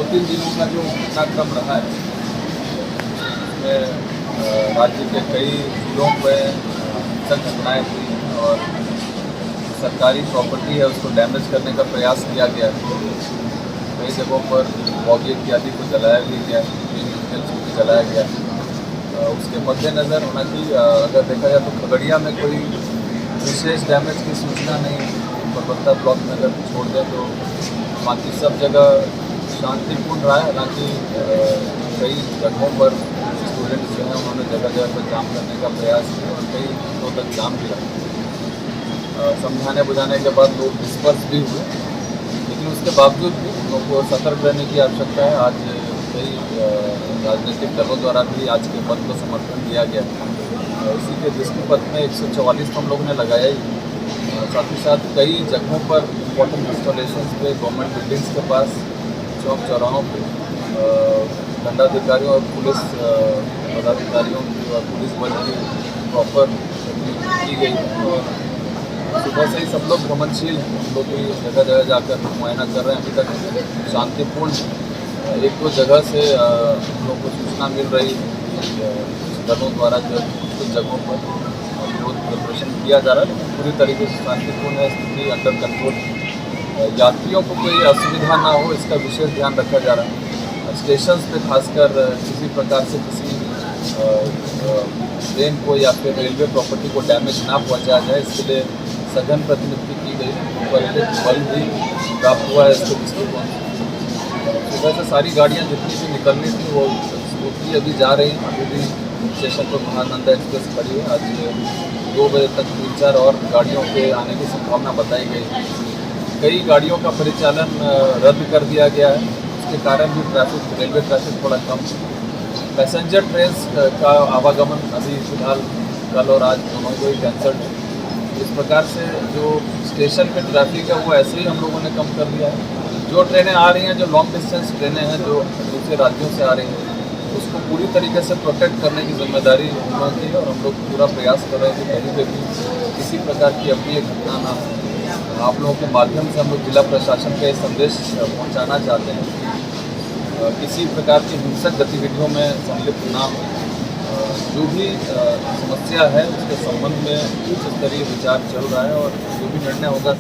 2-3 दिनों का जो घटनाक्रम रहा है उसमें राज्य के कई जिलों में हिंसक घटनाएँ हुई और सरकारी प्रॉपर्टी है उसको डैमेज करने का प्रयास किया गया है। कई जगहों पर बॉगी इत्यादि को जलाया भी गया, यूटेंसिल्स को भी जलाया गया। उसके मद्देनज़र हालांकि अगर देखा जाए तो खगड़िया में कोई विशेष डैमेज की सूचना नहीं, परबत्ता ब्लॉक में अगर छोड़ दें तो बाकी सब जगह शांतिपूर्ण रहा है। हालांकि कई जगहों पर स्टूडेंट्स जो हैं उन्होंने जगह जगह पर जाम करने का प्रयास किया और कई दिनों तक जाम भी रहा। समझाने बुझाने के बाद लोग डिस्पर्स भी हुए, लेकिन उसके बावजूद भी लोगों को सतर्क रहने की आवश्यकता है। आज कई राजनीतिक दलों द्वारा भी आज के बंद को समर्थन दिया गया। इसी के दृष्टिपथ में 144 तो हम लोगों ने लगाया ही, साथ ही साथ कई जगहों पर इम्पोर्टेंट इंस्टॉलेशंस पे, गवर्नमेंट बिल्डिंग्स के पास, चौक चौराहों पे दंडाधिकारियों और पुलिस पदाधिकारियों की और पुलिस बल की प्रॉपर की गई। और सुबह से ही सब लोग भ्रमणशील हैं, हम लोग भी जगह जगह जाकर मुआयना कर रहे हैं। अभी तक शांतिपूर्ण एक दो जगह से हम लोग को सूचना मिल रही है दलों द्वारा जो कुछ जगहों पर विरोध प्रदर्शन किया जा रहा है, लेकिन पूरी तरीके से शांतिपूर्ण है, स्थिति अंडर कंट्रोल। यात्रियों को कोई असुविधा ना हो इसका विशेष ध्यान रखा जा रहा है। स्टेशन पे खासकर किसी प्रकार से किसी ट्रेन को या फिर रेलवे प्रॉपर्टी को डैमेज ना पहुंचाया जाए, इसके लिए सघन प्रतिनियुक्ति की गई। ऊपर बल भी प्राप्त हुआ है इसके दृष्टिकोण। सुबह से सारी गाड़ियाँ जितनी भी निकलनी थी वो स्मूथली अभी जा रही हैं। अभी भी स्टेशन पर महानंदा एक्सप्रेस खड़ी है। आज 2 बजे तक 3-4 और गाड़ियों के आने की संभावना बताई गई। कई गाड़ियों का परिचालन रद्द कर दिया गया है, उसके कारण भी रेलवे ट्रैफिक थोड़ा कम। पैसेंजर ट्रेन का आवागमन अभी फिलहाल कल और आज दोनों को ही कैंसल्ड है। इस प्रकार से जो स्टेशन पे ट्रैफिक है वो ऐसे ही हम लोगों ने कम कर दिया है। जो ट्रेनें आ रही हैं, जो लॉन्ग डिस्टेंस ट्रेनें हैं जो दूसरे राज्यों से आ रही हैं, उसको पूरी तरीके से प्रोटेक्ट करने की जिम्मेदारी हम लोगों की है और हम लोग पूरा प्रयास कर रहे हैं कि कहीं पे भी किसी प्रकार की अप्रिय घटना ना हो। आप लोगों के माध्यम से हम लोग जिला प्रशासन का ये संदेश पहुँचाना चाहते हैं, किसी प्रकार की हिंसक गतिविधियों में संलिप्त ना हो। जो भी समस्या है उसके संबंध में उच्च स्तरीय विचार चल रहा है और जो भी निर्णय होगा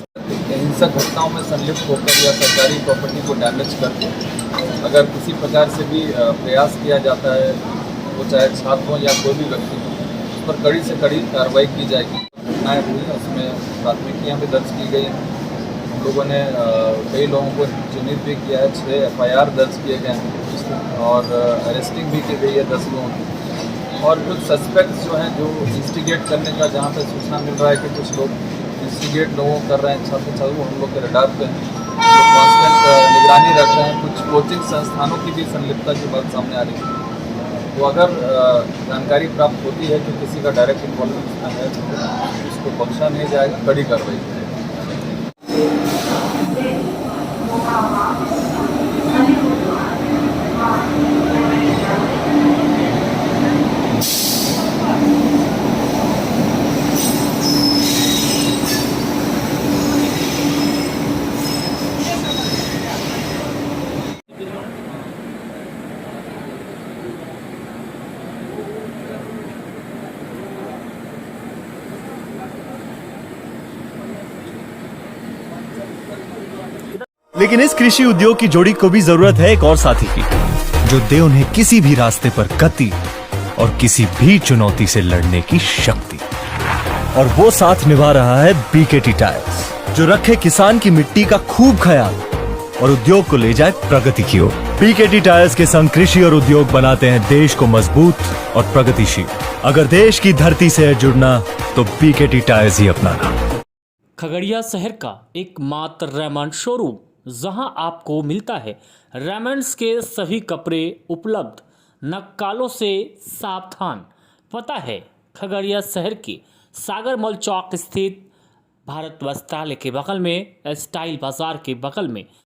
हिंसक घटनाओं में संलिप्त होकर या सरकारी प्रॉपर्टी को डैमेज करके अगर किसी प्रकार से भी प्रयास किया जाता है, वो चाहे छात्र हो या कोई भी व्यक्ति हो, उस पर कड़ी से कड़ी कार्रवाई की जाएगी। घटनाएँ हुई हैं उसमें प्राथमिकियाँ भी दर्ज की गई हैं। हम लोगों ने कई लोगों को चिन्हित भी किया है, 6 FIR दर्ज किए गए हैं और अरेस्टिंग भी की गई है 10 लोगों की। और कुछ सस्पेक्ट्स जो हैं जो इंस्टिगेट करने का जहाँ पे सूचना मिल रहा है कि कुछ लोग इंस्टिगेट लोगों कर रहे हैं छात्र वो हम लोग के रडार पे हैं, तो कांस्टेंट निगरानी रख रहे हैं। कुछ कोचिंग संस्थानों की भी संलिप्तता की बात सामने आ रही है। तो अगर जानकारी प्राप्त होती है कि किसी का डायरेक्ट इन्वॉल्वमेंट है तो उसको बख्शा नहीं जाएगा, कड़ी कार्रवाई की जाएगी। लेकिन इस कृषि उद्योग की जोड़ी को भी जरूरत है एक और साथी की, जो दे उन्हें किसी भी रास्ते पर गति और किसी भी चुनौती से लड़ने की शक्ति। और वो साथ निभा रहा है बीकेटी टायर्स, जो रखे किसान की मिट्टी का खूब ख्याल और उद्योग को ले जाए प्रगति की ओर। बीकेटी टायर्स के संग कृषि और उद्योग बनाते हैं देश को मजबूत और प्रगतिशील। अगर देश की धरती से है जुड़ना तो बीकेटी टायर्स ही अपनाना। खगड़िया शहर का एकमात्र रेमंड शोरूम, जहां आपको मिलता है रेमंड्स के सभी कपड़े उपलब्ध, नक्कालों से सावधान। पता है खगड़िया शहर के सागर मॉल चौक स्थित भारत वस्त्रालय के बगल में, स्टाइल बाजार के बगल में।